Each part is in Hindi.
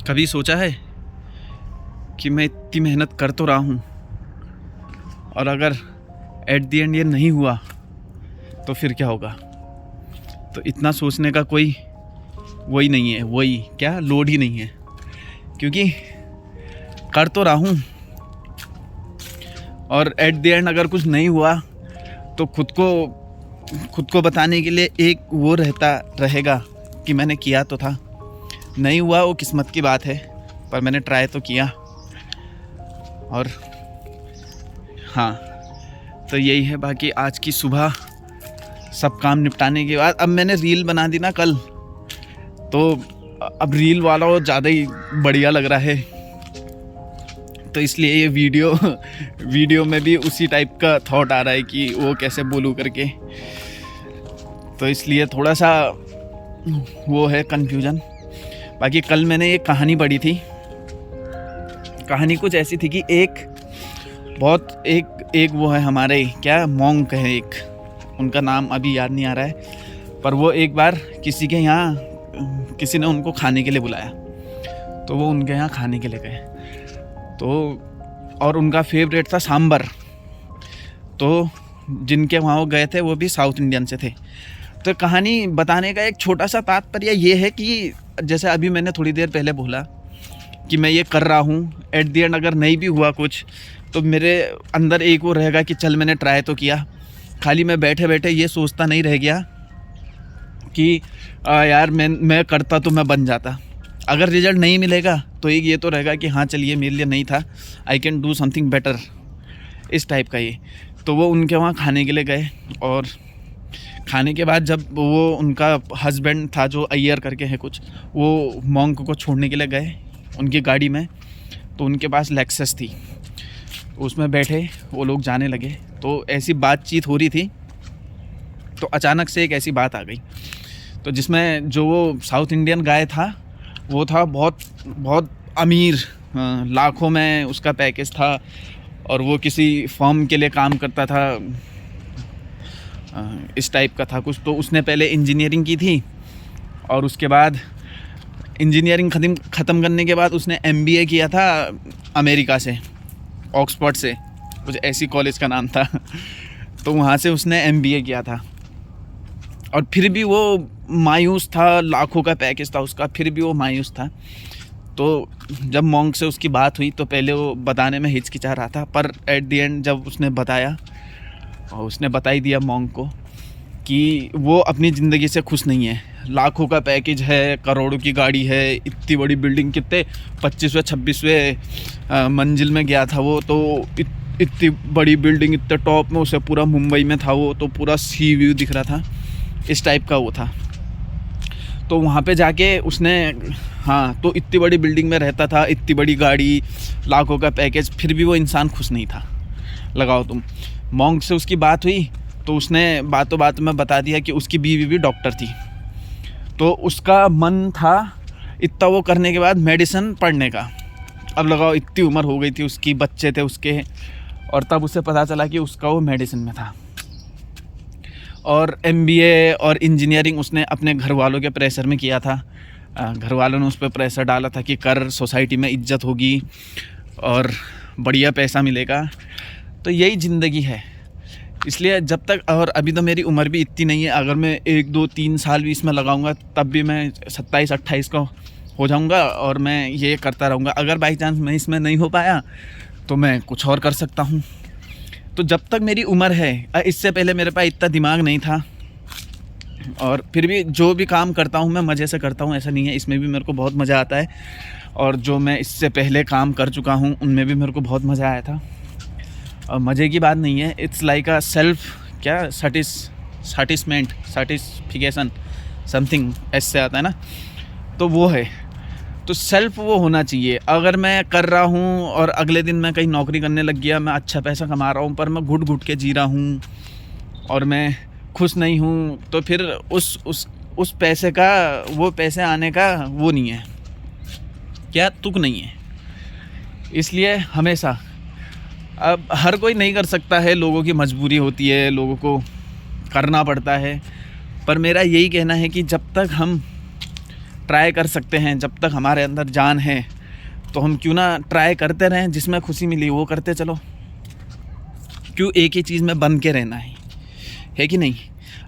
कभी सोचा है कि मैं इतनी मेहनत कर तो रहा हूँ और अगर एट द एंड ये नहीं हुआ तो फिर क्या होगा? तो इतना सोचने का कोई वही नहीं है, वही क्या लोड ही नहीं है, क्योंकि कर तो रहा हूँ और एट द एंड अगर कुछ नहीं हुआ तो खुद को बताने के लिए एक वो रहेगा कि मैंने किया तो था। नहीं हुआ वो किस्मत की बात है, पर मैंने ट्राई तो किया। और हाँ, तो यही है। बाकी आज की सुबह सब काम निपटाने के बाद अब मैंने रील बना दी ना कल, तो अब रील वाला वो ज़्यादा ही बढ़िया लग रहा है, तो इसलिए ये वीडियो में भी उसी टाइप का थॉट आ रहा है कि वो कैसे बोलूँ करके। तो इसलिए थोड़ा सा वो है कन्फ्यूज़न। बाकी कल मैंने एक कहानी पढ़ी थी। कहानी कुछ ऐसी थी कि एक वो है हमारे क्या मॉन्क है एक, उनका नाम अभी याद नहीं आ रहा है, पर वो एक बार किसी के यहाँ किसी ने उनको खाने के लिए बुलाया, तो वो उनके यहाँ खाने के लिए गए, तो और उनका फेवरेट था सांभर। तो जिनके वहाँ वो गए थे वो भी साउथ इंडियन से थे। तो कहानी बताने का एक छोटा सा तात्पर्य ये है कि जैसे अभी मैंने थोड़ी देर पहले बोला कि मैं ये कर रहा हूँ, एट द एंड अगर नहीं भी हुआ कुछ तो मेरे अंदर एक वो रहेगा कि चल मैंने ट्राई तो किया। खाली मैं बैठे बैठे ये सोचता नहीं रह गया कि यार मैं करता तो मैं बन जाता। अगर रिजल्ट नहीं मिलेगा तो एक ये तो रहेगा कि हाँ चलिए मेरे लिए नहीं था, I can do something better, इस टाइप का ये। तो वो उनके वहाँ खाने के लिए गए और खाने के बाद जब वो उनका हस्बैंड था जो अय्यर करके है कुछ, वो मॉन्क को छोड़ने के लिए गए उनकी गाड़ी में, तो उनके पास लेक्सस थी, उसमें बैठे वो लोग जाने लगे। तो ऐसी बातचीत हो रही थी, तो अचानक से एक ऐसी बात आ गई, तो जिसमें जो वो साउथ इंडियन गाय था वो था बहुत बहुत अमीर, लाखों में उसका पैकेज था और वो किसी फर्म के लिए काम करता था, इस टाइप का था कुछ। तो उसने पहले इंजीनियरिंग की थी और उसके बाद इंजीनियरिंग ख़त्म करने के बाद उसने MBA किया था अमेरिका से, ऑक्सफोर्ड से, कुछ ऐसी कॉलेज का नाम था। तो वहाँ से उसने MBA किया था और फिर भी वो मायूस था, लाखों का पैकेज था उसका, फिर भी वो मायूस था। तो जब मॉन्क से उसकी बात हुई तो पहले वो बताने में हिचकिचा रहा था, पर एट द एंड जब उसने बताया और उसने बता ही दिया मॉन्क को कि वो अपनी ज़िंदगी से खुश नहीं है। लाखों का पैकेज है, करोड़ों की गाड़ी है, इतनी बड़ी बिल्डिंग, कितने 25वें 26वें मंजिल में गया था वो, तो इतनी बड़ी बिल्डिंग, इतने टॉप में, उसे पूरा मुंबई में था वो, तो पूरा सी व्यू दिख रहा था, इस टाइप का वो था। तो वहाँ पे जाके उसने हाँ, तो इतनी बड़ी बिल्डिंग में रहता था, इतनी बड़ी गाड़ी, लाखों का पैकेज, फिर भी वो इंसान खुश नहीं था। लगाओ तुम। मॉन्क से उसकी बात हुई तो उसने बातों बात में बता दिया कि उसकी बीवी भी डॉक्टर थी, तो उसका मन था इतना वो करने के बाद मेडिसिन पढ़ने का। अब लगाओ इतनी उम्र हो गई थी उसकी, बच्चे थे उसके, और तब उसे पता चला कि उसका वो मेडिसिन में था। और MBA और इंजीनियरिंग उसने अपने घर वालों के प्रेशर में किया था। घर वालों ने उस पर प्रेशर डाला था कि कर, सोसाइटी में इज्जत होगी और बढ़िया पैसा मिलेगा। तो यही ज़िंदगी है। इसलिए जब तक, और अभी तो मेरी उम्र भी इतनी नहीं है, अगर मैं 1 2 3 साल भी इसमें लगाऊंगा तब भी मैं 27 28 का हो जाऊंगा और मैं ये करता रहूँगा। अगर बाई चांस मैं इसमें नहीं हो पाया तो मैं कुछ और कर सकता हूँ। तो जब तक मेरी उम्र है, इससे पहले मेरे पास इतना दिमाग नहीं था, और फिर भी जो भी काम करता हूँ मैं मज़े से करता हूँ, ऐसा नहीं है, इसमें भी मेरे को बहुत मज़ा आता है। और जो मैं इससे पहले काम कर चुका हूँ उनमें भी मेरे को बहुत मज़ा आया था। और मज़े की बात नहीं है, इट्स लाइक अ सेल्फ क्या सेटिस्फिकेशन समथिंग ऐसे आता है ना, तो वो है। तो सेल्फ वो होना चाहिए। अगर मैं कर रहा हूँ और अगले दिन मैं कहीं नौकरी करने लग गया, मैं अच्छा पैसा कमा रहा हूँ पर मैं घुट घुट के जी रहा हूँ और मैं खुश नहीं हूँ, तो फिर उस पैसे का, वो पैसे आने का वो नहीं है, क्या तुक नहीं है। इसलिए हमेशा, अब हर कोई नहीं कर सकता है, लोगों की मजबूरी होती है, लोगों को करना पड़ता है, पर मेरा यही कहना है कि जब तक हम ट्राई कर सकते हैं। जब तक हमारे अंदर जान है तो हम क्यों ना ट्राई करते रहें, जिसमें खुशी मिली वो करते चलो। क्यों एक ही चीज़ में बन के रहना है कि नहीं।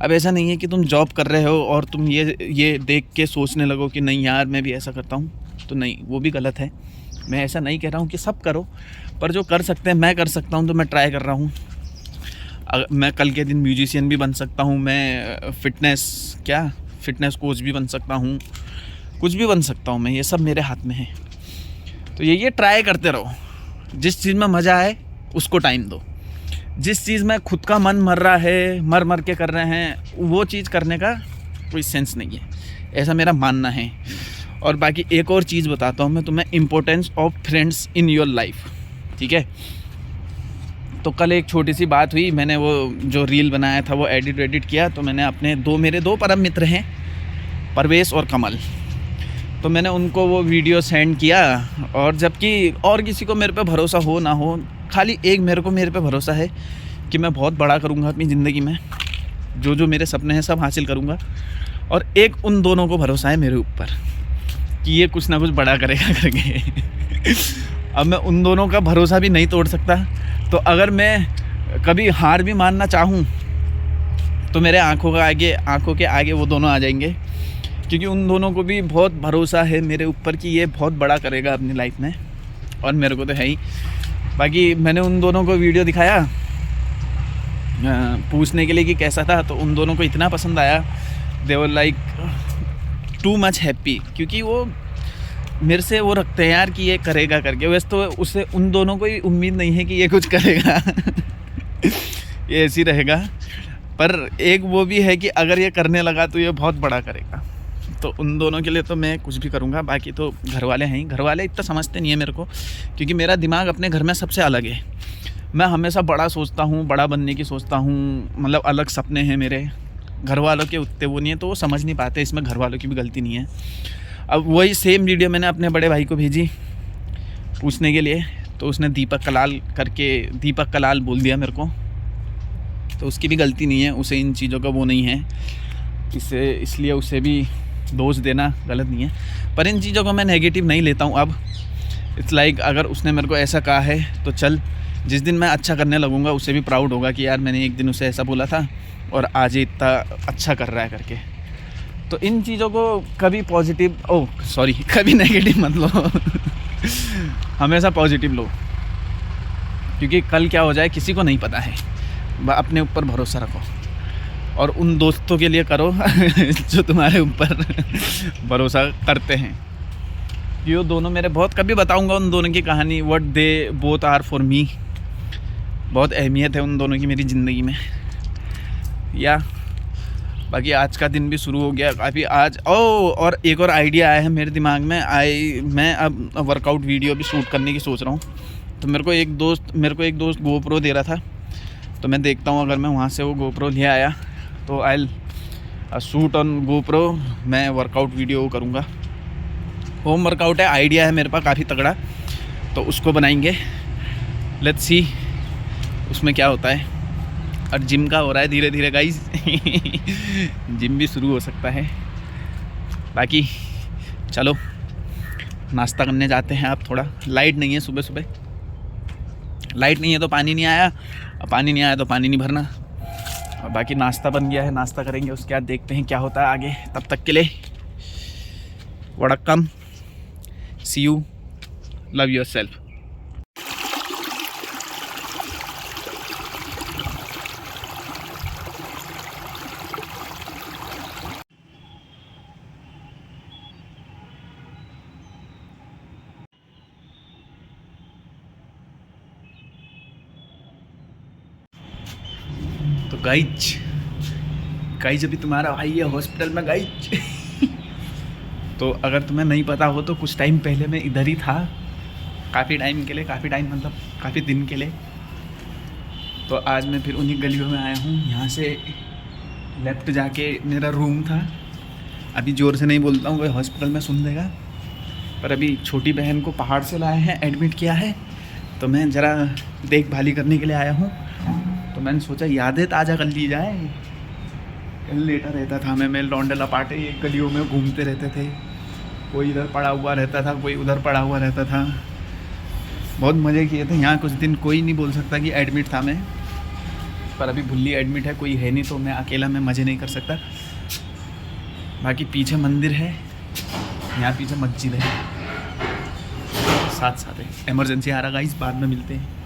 अब ऐसा नहीं है कि तुम जॉब कर रहे हो और तुम ये देख के सोचने लगो कि नहीं यार मैं भी ऐसा करता हूँ, तो नहीं, वो भी गलत है। मैं ऐसा नहीं कह रहा हूँ कि सब करो, पर जो कर सकते हैं, मैं कर सकता हूँ तो मैं ट्राई कर रहा हूँ। मैं कल के दिन म्यूजिशियन भी बन सकता हूँ, मैं फिटनेस कोच भी बन सकता हूँ, कुछ भी बन सकता हूँ मैं, ये सब मेरे हाथ में है। तो ये ट्राई करते रहो। जिस चीज़ में मज़ा आए उसको टाइम दो। जिस चीज़ में खुद का मन मर रहा है, मर के कर रहे हैं, वो चीज़ करने का कोई सेंस नहीं है, ऐसा मेरा मानना है। और बाकी एक और चीज़ बताता हूँ मैं तुम्हें, importance of friends in your life, ठीक है। तो कल एक छोटी सी बात हुई, मैंने वो जो रील बनाया था वो एडिट किया, तो मैंने अपने मेरे दो परम मित्र हैं, परवेश और कमल, तो मैंने उनको वो वीडियो सेंड किया। और जबकि और किसी को मेरे पे भरोसा हो ना हो, खाली एक मेरे पे भरोसा है कि मैं बहुत बड़ा करूँगा अपनी ज़िंदगी में, जो मेरे सपने हैं सब हासिल करूँगा। और एक उन दोनों को भरोसा है मेरे ऊपर कि ये कुछ ना कुछ बड़ा करेगा करके। अब मैं उन दोनों का भरोसा भी नहीं तोड़ सकता, तो अगर मैं कभी हार भी मानना चाहूँ तो मेरे आंखों के आगे वो दोनों आ जाएंगे, क्योंकि उन दोनों को भी बहुत भरोसा है मेरे ऊपर कि ये बहुत बड़ा करेगा अपनी लाइफ में, और मेरे को तो है ही। बाकी मैंने उन दोनों को वीडियो दिखाया पूछने के लिए कि कैसा था, तो उन दोनों को इतना पसंद आया, they were like too much happy, क्योंकि वो मेरे से वो रखते हैं यार कि ये करेगा करके। वैसे तो उससे उन दोनों को ही उम्मीद नहीं है कि ये कुछ करेगा ये ऐसी रहेगा, पर एक वो भी है कि अगर ये करने लगा तो ये बहुत बड़ा करेगा। तो उन दोनों के लिए तो मैं कुछ भी करूँगा। बाकी तो घर वाले हैं ही, घर वाले इतना समझते नहीं है मेरे को, क्योंकि मेरा दिमाग अपने घर में सबसे अलग है। मैं हमेशा बड़ा सोचता हूँ, बड़ा बनने की सोचता हूँ, मतलब अलग सपने हैं मेरे। घर वालों के उतने वो नहीं है, तो वो समझ नहीं पाते, इसमें घर वालों की भी गलती नहीं है। अब वही सेम वीडियो मैंने अपने बड़े भाई को भेजी पूछने के लिए, तो उसने दीपक कलाल बोल दिया मेरे को, तो उसकी भी गलती नहीं है, उसे इन चीज़ों का वो नहीं है, इसलिए उसे भी दोष देना गलत नहीं है। पर इन चीज़ों को मैं नेगेटिव नहीं लेता हूँ। अब इट्स लाइक अगर उसने मेरे को ऐसा कहा है तो चल, जिस दिन मैं अच्छा करने लगूँगा उसे भी प्राउड होगा कि यार मैंने एक दिन उसे ऐसा बोला था और आज ये इतना अच्छा कर रहा है करके। तो इन चीज़ों को कभी कभी नेगेटिव मत लो हमेशा पॉजिटिव लो, क्योंकि कल क्या हो जाए किसी को नहीं पता है। अपने ऊपर भरोसा रखो और उन दोस्तों के लिए करो जो तुम्हारे ऊपर भरोसा करते हैं। ये दोनों मेरे बहुत, कभी बताऊंगा उन दोनों की कहानी, what they both are for me. बहुत अहमियत है उन दोनों की मेरी ज़िंदगी में। या बाकी आज का दिन भी शुरू हो गया काफ़ी आज। और एक और आइडिया आया है मेरे दिमाग में। मैं अब वर्कआउट वीडियो भी शूट करने की सोच रहा हूँ। तो मेरे को एक दोस्त गोप्रो दे रहा था, तो मैं देखता हूँ अगर मैं वहाँ से वो गोप्रो ले आया तो आई शूट ऑन गोप्रो, मैं वर्कआउट वीडियो करूँगा। होम वर्कआउट है, आइडिया है मेरे पास काफ़ी तगड़ा, तो उसको बनाएंगे। लेट्स सी उसमें क्या होता है। और जिम का हो रहा है धीरे धीरे गाइस जिम भी शुरू हो सकता है। बाकी चलो नाश्ता करने जाते हैं। अब थोड़ा लाइट नहीं है, सुबह लाइट नहीं है तो पानी नहीं आया, पानी नहीं आया तो पानी नहीं भरना। और बाकी नाश्ता बन गया है, नाश्ता करेंगे, उसके बाद देखते हैं क्या होता है आगे। तब तक के लिए वड़क्कम, सी यू, लव योर सेल्फ। तो गाइज अभी तुम्हारा भाई है हॉस्पिटल में गाइज तो अगर तुम्हें नहीं पता हो तो कुछ टाइम पहले मैं इधर ही था, काफ़ी टाइम मतलब काफ़ी दिन के लिए। तो आज मैं फिर उन्हीं गलियों में आया हूँ। यहाँ से लेफ़्ट जाके मेरा रूम था। अभी ज़ोर से नहीं बोलता हूँ, कोई हॉस्पिटल में सुन देगा। पर अभी छोटी बहन को पहाड़ से लाए हैं, एडमिट किया है, तो मैं ज़रा देखभाली करने के लिए आया हूँ। तो मैंने सोचा यादें ताज़ा कर ली जाए। लेटा रहता था मैं लौंडे लपाटे, ये गलियों में घूमते रहते थे, कोई इधर पड़ा हुआ रहता था, कोई उधर पड़ा हुआ रहता था। बहुत मज़े किए थे यहाँ कुछ दिन। कोई नहीं बोल सकता कि एडमिट था मैं, पर अभी भुल्ली एडमिट है, कोई है नहीं, तो मैं अकेला में मज़े नहीं कर सकता। बाकी पीछे मंदिर है, यहाँ पीछे मस्जिद है, साथ साथ है। इमरजेंसी आ रहा गाइस, बाद में मिलते हैं।